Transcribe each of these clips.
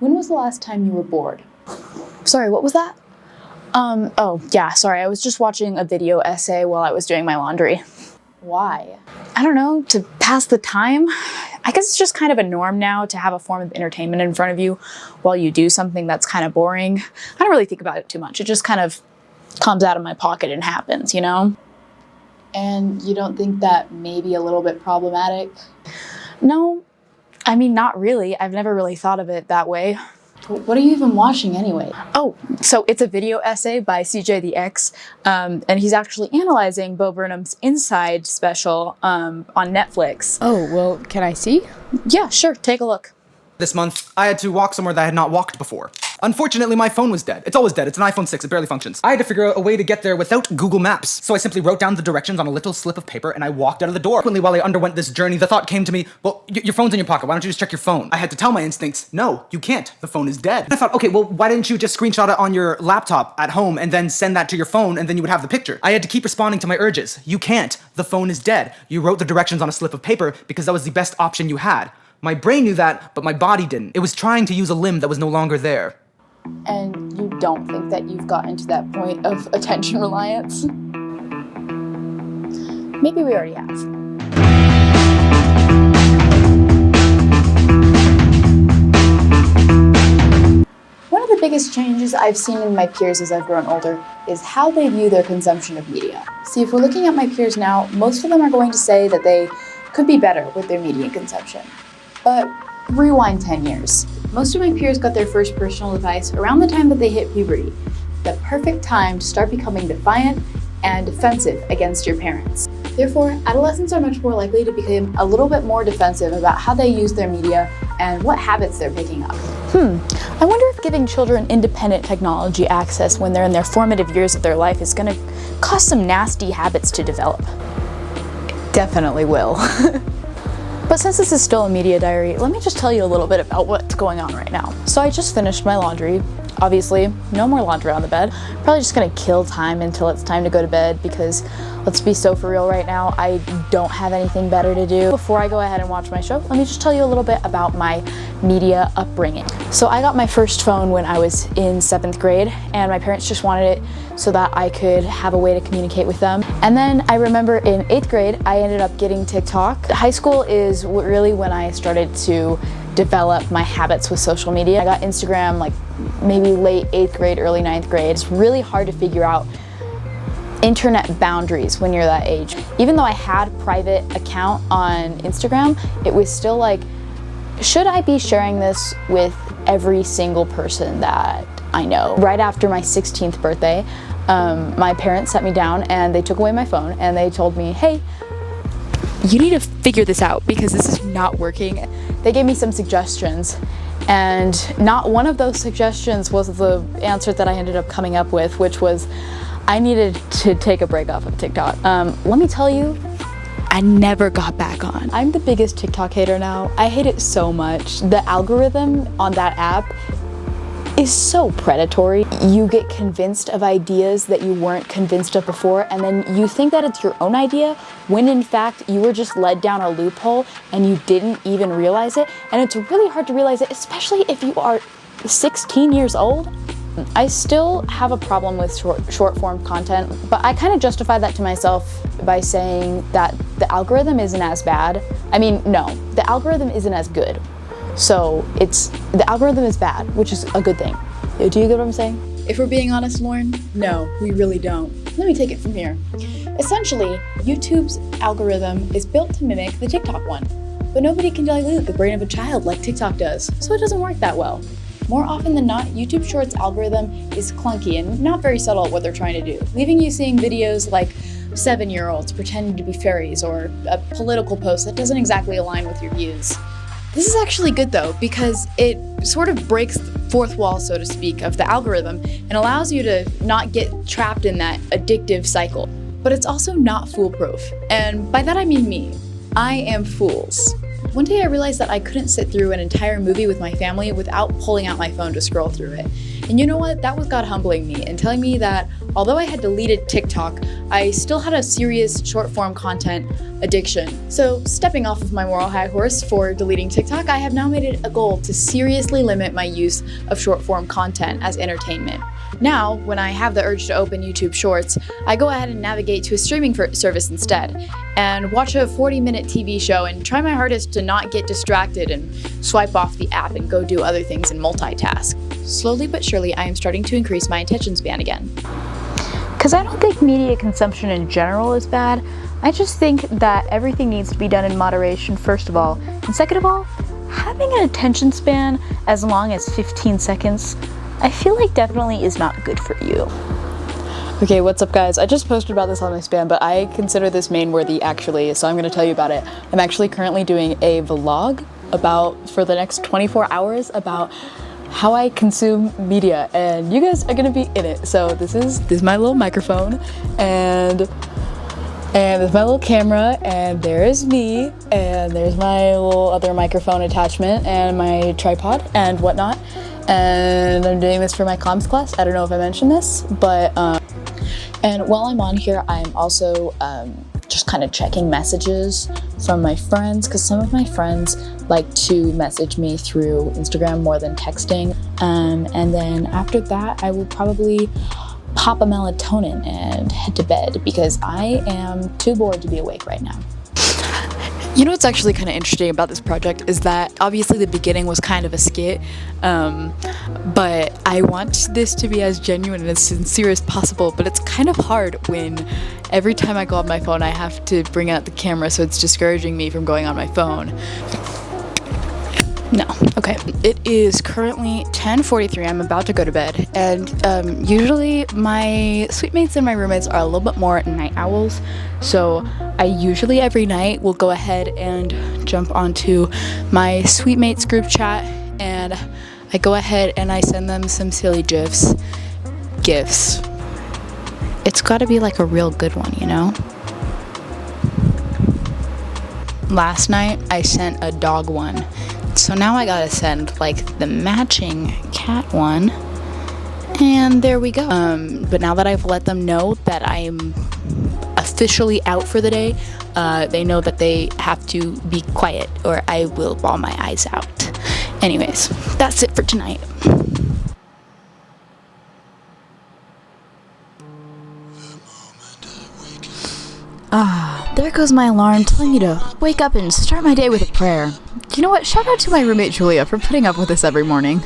When was the last time you were bored? Sorry, what was that? Oh, yeah, sorry, I was just watching a video essay while I was doing my laundry. Why? I don't know, to pass the time? I guess it's just kind of a norm now to have a form of entertainment in front of you while you do something that's kind of boring. I don't really think about it too much. It just kind of comes out of my pocket and happens, you know? And you don't think that may be a little bit problematic? No, I mean, not really. I've never really thought of it that way. But what are you even watching anyway? Oh, so it's a video essay by CJ the X, and he's actually analyzing Bo Burnham's Inside special on Netflix. Oh, well, can I see? Yeah, sure, take a look. This month, I had to walk somewhere that I had not walked before. Unfortunately, my phone was dead. It's always dead. It's an iPhone 6. It barely functions. I had to figure out a way to get there without Google Maps. So I simply wrote down the directions on a little slip of paper and I walked out of the door. Frequently, while I underwent this journey, the thought came to me, well, your phone's in your pocket. Why don't you just check your phone? I had to tell my instincts, no, you can't. The phone is dead. And I thought, okay, well, why didn't you just screenshot it on your laptop at home and then send that to your phone and then you would have the picture? I had to keep responding to my urges. You can't. The phone is dead. You wrote the directions on a slip of paper because that was the best option you had. My brain knew that, but my body didn't. It was trying to use a limb that was no longer there. And you don't think that you've gotten to that point of attention reliance? Maybe we already have. One of the biggest changes I've seen in my peers as I've grown older is how they view their consumption of media. See, if we're looking at my peers now, most of them are going to say that they could be better with their media consumption. But rewind 10 years. Most of my peers got their first personal device around the time that they hit puberty, the perfect time to start becoming defiant and defensive against your parents. Therefore, adolescents are much more likely to become a little bit more defensive about how they use their media and what habits they're picking up. I wonder if giving children independent technology access when they're in their formative years of their life is going to cause some nasty habits to develop. It definitely will. But since this is still a media diary, let me just tell you a little bit about what's going on right now. So I just finished my laundry. Obviously, no more laundry on the bed. Probably just gonna kill time until it's time to go to bed because let's be so for real right now, I don't have anything better to do. Before I go ahead and watch my show, let me just tell you a little bit about my media upbringing. So I got my first phone when I was in 7th grade and my parents just wanted it so that I could have a way to communicate with them. And then I remember in 8th grade, I ended up getting TikTok. High school is really when I started to develop my habits with social media. I got Instagram like maybe late 8th grade, early 9th grade. It's really hard to figure out internet boundaries when you're that age. Even though I had a private account on Instagram, it was still like, should I be sharing this with every single person that I know? Right after my 16th birthday, my parents sat me down and they took away my phone and they told me, hey, you need to figure this out because this is not working. They gave me some suggestions and not one of those suggestions was the answer that I ended up coming up with, which was I needed to take a break off of TikTok. Let me tell you, I never got back on. I'm the biggest TikTok hater now. I hate it so much. The algorithm on that app is so predatory. You get convinced of ideas that you weren't convinced of before, and then you think that it's your own idea, when in fact you were just led down a loophole and you didn't even realize it. And it's really hard to realize it, especially if you are 16 years old. I still have a problem with short form content, but I kind of justify that to myself by saying that the algorithm isn't as bad. I mean, no, the algorithm isn't as good. So the algorithm is bad, which is a good thing. Do you get what I'm saying? If we're being honest, Lauren, no, we really don't. Let me take it from here. Essentially, YouTube's algorithm is built to mimic the TikTok one, but nobody can dilute the brain of a child like TikTok does, so it doesn't work that well. More often than not, YouTube Shorts algorithm is clunky and not very subtle at what they're trying to do, leaving you seeing videos like 7-year-olds pretending to be fairies or a political post that doesn't exactly align with your views. This is actually good though, because it sort of breaks the fourth wall, so to speak, of the algorithm and allows you to not get trapped in that addictive cycle. But it's also not foolproof. And by that I mean me. I am fools. One day I realized that I couldn't sit through an entire movie with my family without pulling out my phone to scroll through it. And And you know what? That was God humbling me and telling me that although I had deleted TikTok, I still had a serious short form content addiction. So, stepping off of my moral high horse for deleting TikTok, I have now made it a goal to seriously limit my use of short form content as entertainment. Now, when I have the urge to open YouTube Shorts, I go ahead and navigate to a streaming service instead and watch a 40-minute TV show and try my hardest to not get distracted and swipe off the app and go do other things and multitask. Slowly but surely, I am starting to increase my attention span again. Because I don't think media consumption in general is bad. I just think that everything needs to be done in moderation, first of all. And second of all, having an attention span as long as 15 seconds, I feel like definitely is not good for you. Okay, what's up guys? I just posted about this on my spam, but I consider this main-worthy actually, so I'm going to tell you about it. I'm actually currently doing a vlog for the next 24 hours about how I consume media, and you guys are going to be in it. So this is my little microphone, and there's my little camera, and there's me, and there's my little other microphone attachment, and my tripod, and whatnot. And I'm doing this for my comms class. I don't know if I mentioned this, but and while I'm on here, I'm also just kind of checking messages from my friends, because some of my friends like to message me through Instagram more than texting. And then after that, I will probably pop a melatonin and head to bed because I am too bored to be awake right now. You know what's actually kind of interesting about this project is that obviously the beginning was kind of a skit, but I want this to be as genuine and as sincere as possible, but it's kind of hard when every time I go on my phone I have to bring out the camera, so it's discouraging me from going on my phone. No. Okay. It is currently 10:43. I'm about to go to bed, and usually my suite mates and my roommates are a little bit more night owls, so I usually every night will go ahead and jump onto my suite mates group chat, and I go ahead and I send them some silly gifs. It's gotta be like a real good one, you know? Last night I sent a dog one. So now I gotta send like the matching cat one, and there we go. But now that I've let them know that I'm officially out for the day, they know that they have to be quiet or I will bawl my eyes out. Anyways, that's it for tonight. There goes my alarm telling me to wake up and start my day with a prayer. You know what? Shout out to my roommate Julia for putting up with this every morning.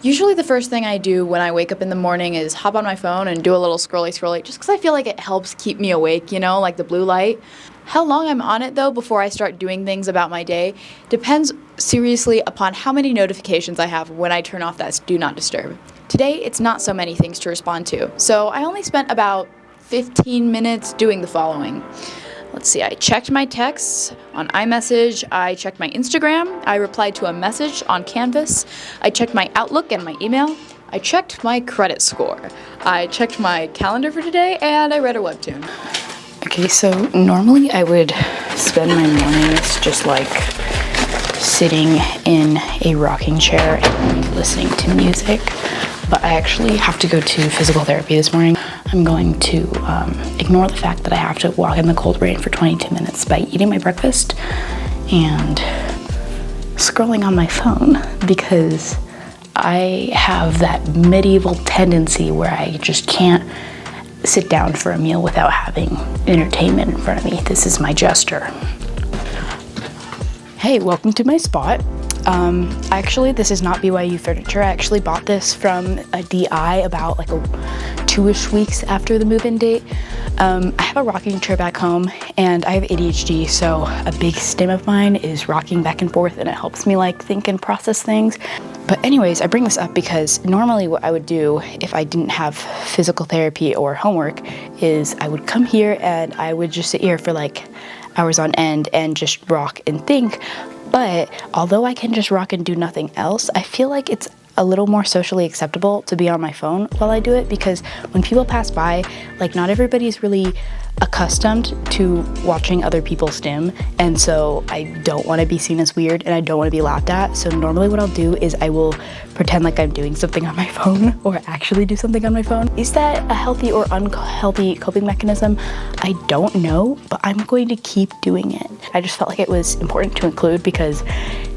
Usually the first thing I do when I wake up in the morning is hop on my phone and do a little scrolly just because I feel like it helps keep me awake, you know, like the blue light. How long I'm on it though before I start doing things about my day depends seriously upon how many notifications I have when I turn off that do not disturb. Today it's not so many things to respond to, so I only spent about 15 minutes doing the following. Let's see, I checked my texts on iMessage, I checked my Instagram, I replied to a message on Canvas, I checked my Outlook and my email, I checked my credit score, I checked my calendar for today, and I read a webtoon. Okay, so normally I would spend my mornings just like sitting in a rocking chair and listening to music, but I actually have to go to physical therapy this morning. I'm going to ignore the fact that I have to walk in the cold rain for 22 minutes by eating my breakfast and scrolling on my phone because I have that medieval tendency where I just can't sit down for a meal without having entertainment in front of me. This is my jester. Hey, welcome to my spot. Actually, this is not BYU furniture. I actually bought this from a DI about like 2-ish weeks after the move-in date. I have a rocking chair back home and I have ADHD, so a big stim of mine is rocking back and forth and it helps me like think and process things. But anyways, I bring this up because normally what I would do if I didn't have physical therapy or homework is I would come here and I would just sit here for like hours on end and just rock and think. But although I can just rock and do nothing else, I feel like it's a little more socially acceptable to be on my phone while I do it, because when people pass by, like, not everybody's really accustomed to watching other people stim, and so I don't want to be seen as weird and I don't want to be laughed at. So normally what I'll do is I will pretend like I'm doing something on my phone or actually do something on my phone. Is that a healthy or unhealthy coping mechanism? I don't know, but I'm going to keep doing it. I just felt like it was important to include because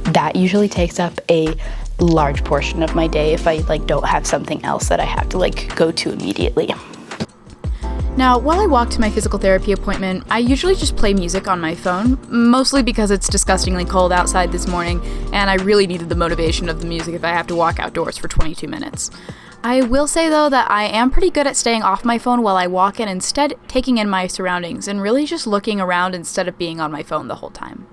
that usually takes up a large portion of my day if I like don't have something else that I have to like go to immediately. Now, while I walk to my physical therapy appointment, I usually just play music on my phone, mostly because it's disgustingly cold outside this morning, and I really needed the motivation of the music if I have to walk outdoors for 22 minutes. I will say, though, that I am pretty good at staying off my phone while I walk and instead taking in my surroundings and really just looking around instead of being on my phone the whole time.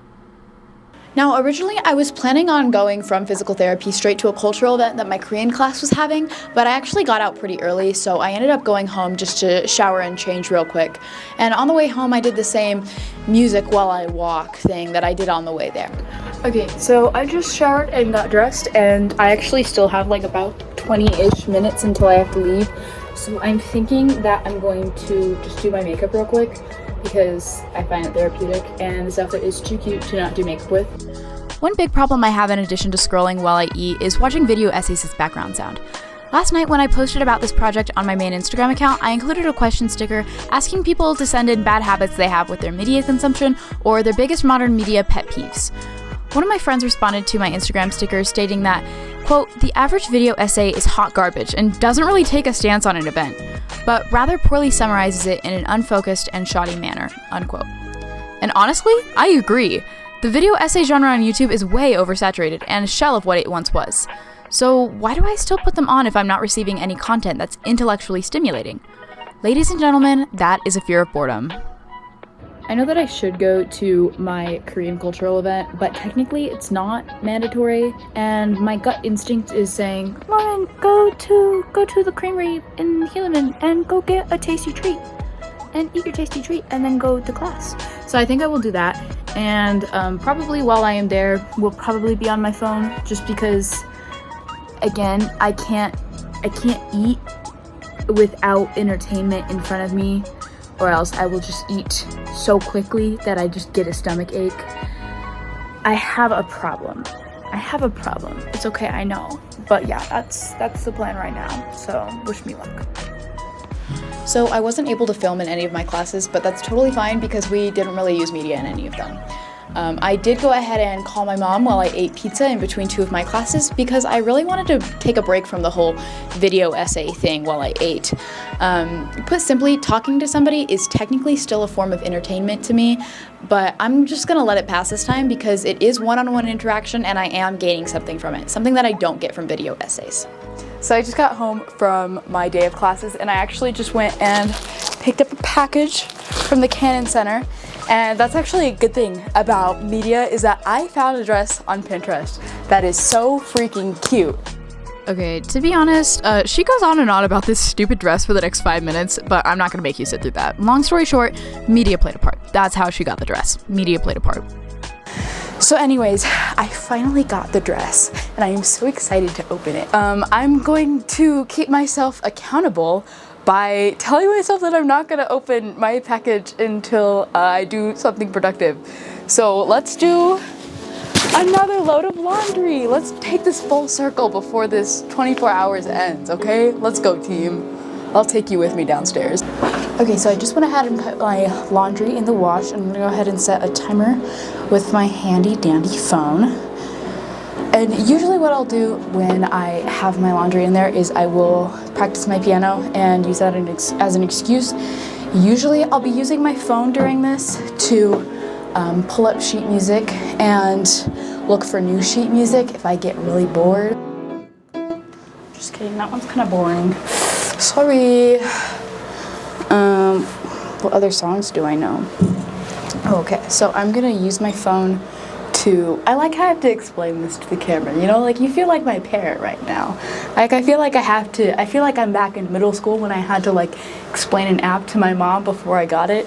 Now, originally I was planning on going from physical therapy straight to a cultural event that my Korean class was having, but I actually got out pretty early, so I ended up going home just to shower and change real quick. And on the way home, I did the same music while I walk thing that I did on the way there. Okay, so I just showered and got dressed, and I actually still have like about 20-ish minutes until I have to leave. So I'm thinking that I'm going to just do my makeup real quick, because I find it therapeutic, and this outfit is too cute to not do makeup with. One big problem I have in addition to scrolling while I eat is watching video essays as background sound. Last night when I posted about this project on my main Instagram account, I included a question sticker asking people to send in bad habits they have with their media consumption or their biggest modern media pet peeves. One of my friends responded to my Instagram sticker stating that, quote, "The average video essay is hot garbage and doesn't really take a stance on an event, but rather poorly summarizes it in an unfocused and shoddy manner," unquote. And honestly, I agree. The video essay genre on YouTube is way oversaturated and a shell of what it once was. So why do I still put them on if I'm not receiving any content that's intellectually stimulating? Ladies and gentlemen, that is a fear of boredom. I know that I should go to my Korean cultural event, but technically it's not mandatory, and my gut instinct is saying, Lauren, go to the creamery in Hilleman and go get a tasty treat and eat your tasty treat and then go to class. So I think I will do that, and probably while I am there, will probably be on my phone just because, again, I can't eat without entertainment in front of me, or else I will just eat so quickly that I just get a stomach ache. I have a problem. It's okay, I know. But yeah, that's the plan right now. So wish me luck. So I wasn't able to film in any of my classes, but that's totally fine because we didn't really use media in any of them. I did go ahead and call my mom while I ate pizza in between two of my classes because I really wanted to take a break from the whole video essay thing while I ate. Put simply, talking to somebody is technically still a form of entertainment to me, but I'm just gonna let it pass this time because it is one-on-one interaction and I am gaining something from it, something that I don't get from video essays. So I just got home from my day of classes and I actually just went and picked up a package from the Callahan Center. And that's actually a good thing about media is that I found a dress on Pinterest that is so freaking cute. Okay, to be honest, she goes on and on about this stupid dress for the next 5 minutes, but I'm not gonna make you sit through that. Long story short, media played a part. That's how she got the dress. Media played a part. So anyways, I finally got the dress and I am so excited to open it. I'm going to keep myself accountable by telling myself that I'm not gonna open my package until I do something productive. So let's do another load of laundry. Let's take this full circle before this 24 hours ends, okay? Let's go, team. I'll take you with me downstairs. Okay, so I just went ahead and put my laundry in the wash. I'm gonna go ahead and set a timer with my handy dandy phone. And usually what I'll do when I have my laundry in there is I will practice my piano and use that as an excuse. Usually I'll be using my phone during this to pull up sheet music and look for new sheet music if I get really bored. Just kidding, that one's kind of boring. Sorry. What other songs do I know? Okay, so I'm gonna use my phone I like how I have to explain this to the camera, you know, like you feel like my parent right now. Like I feel like I'm back in middle school when I had to like explain an app to my mom before I got it,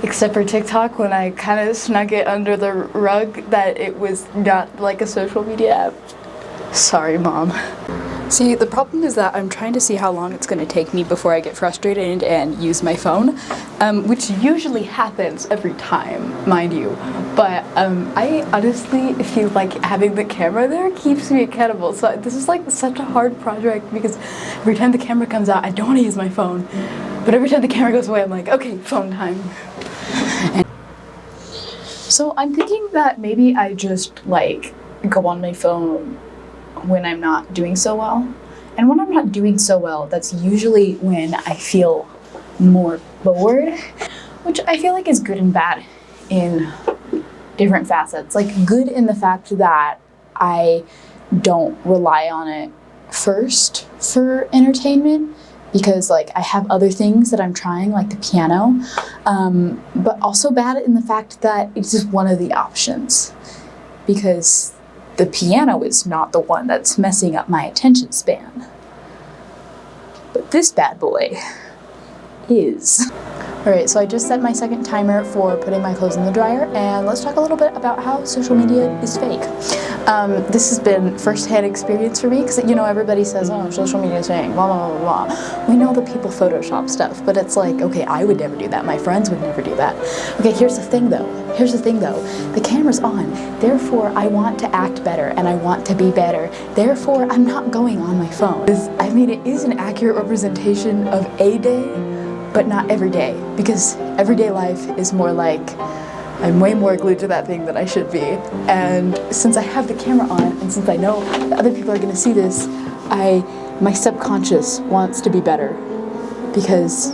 except for TikTok when I kind of snuck it under the rug that it was not like a social media app. Sorry, Mom. See, the problem is that I'm trying to see how long it's going to take me before I get frustrated and use my phone, which usually happens every time, mind you. But I honestly feel like having the camera there keeps me accountable. So this is like such a hard project because every time the camera comes out, I don't want to use my phone. But every time the camera goes away, I'm like, okay, phone time. So I'm thinking that maybe I just like go on my phone when I'm not doing so well. And when I'm not doing so well, that's usually when I feel more bored, which I feel like is good and bad in different facets. Like good in the fact that I don't rely on it first for entertainment because like I have other things that I'm trying, like the piano, but also bad in the fact that it's just one of the options because the piano is not the one that's messing up my attention span. But this bad boy is. Alright, so I just set my second timer for putting my clothes in the dryer, and let's talk a little bit about how social media is fake. This has been first-hand experience for me, because you know everybody says, oh, social media is fake, blah, blah, blah, blah. We know that people Photoshop stuff, but it's like, okay, I would never do that, my friends would never do that. Okay, here's the thing though, the camera's on, therefore I want to act better, and I want to be better, therefore I'm not going on my phone. I mean, it is an accurate representation of a day, but not every day, because everyday life is more like I'm way more glued to that thing than I should be. And since I have the camera on, and since I know that other people are gonna see this, my subconscious wants to be better because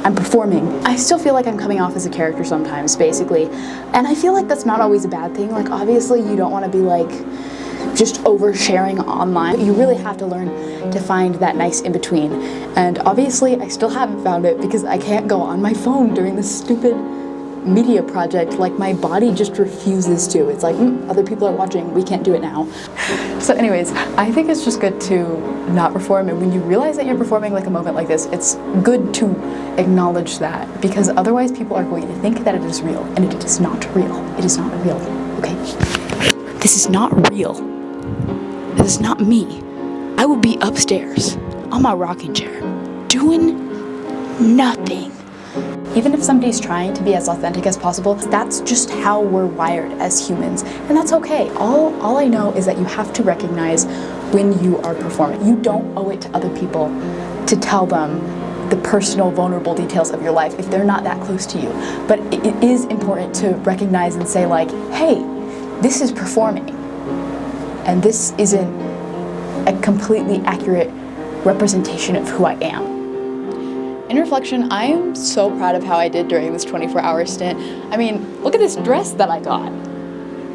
I'm performing. I still feel like I'm coming off as a character sometimes, basically. And I feel like that's not always a bad thing. Like obviously you don't wanna be like, just oversharing online. You really have to learn to find that nice in-between. And obviously I still haven't found it because I can't go on my phone during this stupid media project. Like my body just refuses to. It's like, other people are watching, we can't do it now. So anyways, I think it's just good to not perform, and when you realize that you're performing like a moment like this, it's good to acknowledge that, because otherwise people are going to think that it is real, and it is not real. It is not real, okay? This is not real. This is not me. I would be upstairs on my rocking chair doing nothing. Even if somebody's trying to be as authentic as possible, that's just how we're wired as humans, and that's okay. All I know is that you have to recognize when you are performing. You don't owe it to other people to tell them the personal, vulnerable details of your life if they're not that close to you. But it is important to recognize and say like, hey, this is performing. And this isn't a completely accurate representation of who I am. In reflection, I am so proud of how I did during this 24-hour stint. I mean, look at this dress that I got.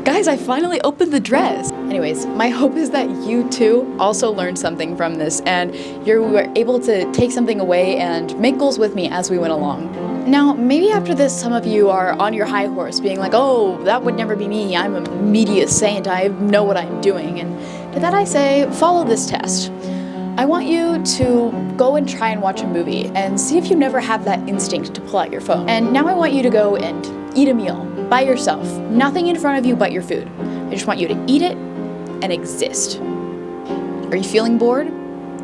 Guys, I finally opened the dress. Anyways, my hope is that you too also learned something from this and you were able to take something away and make goals with me as we went along. Now, maybe after this, some of you are on your high horse being like, oh, that would never be me. I'm a media saint. I know what I'm doing. And to that I say, follow this test. I want you to go and try and watch a movie and see if you never have that instinct to pull out your phone. And now I want you to go and eat a meal by yourself. Nothing in front of you but your food. I just want you to eat it and exist. Are you feeling bored?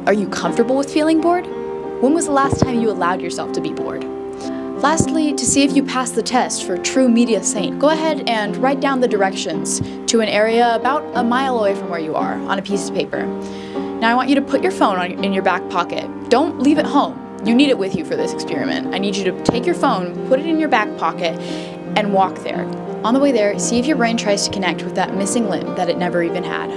Are you comfortable with feeling bored? When was the last time you allowed yourself to be bored? Lastly, to see if you pass the test for true media saint, go ahead and write down the directions to an area about a mile away from where you are on a piece of paper. Now I want you to put your phone in your back pocket. Don't leave it home. You need it with you for this experiment. I need you to take your phone, put it in your back pocket, and walk there. On the way there, see if your brain tries to connect with that missing limb that it never even had.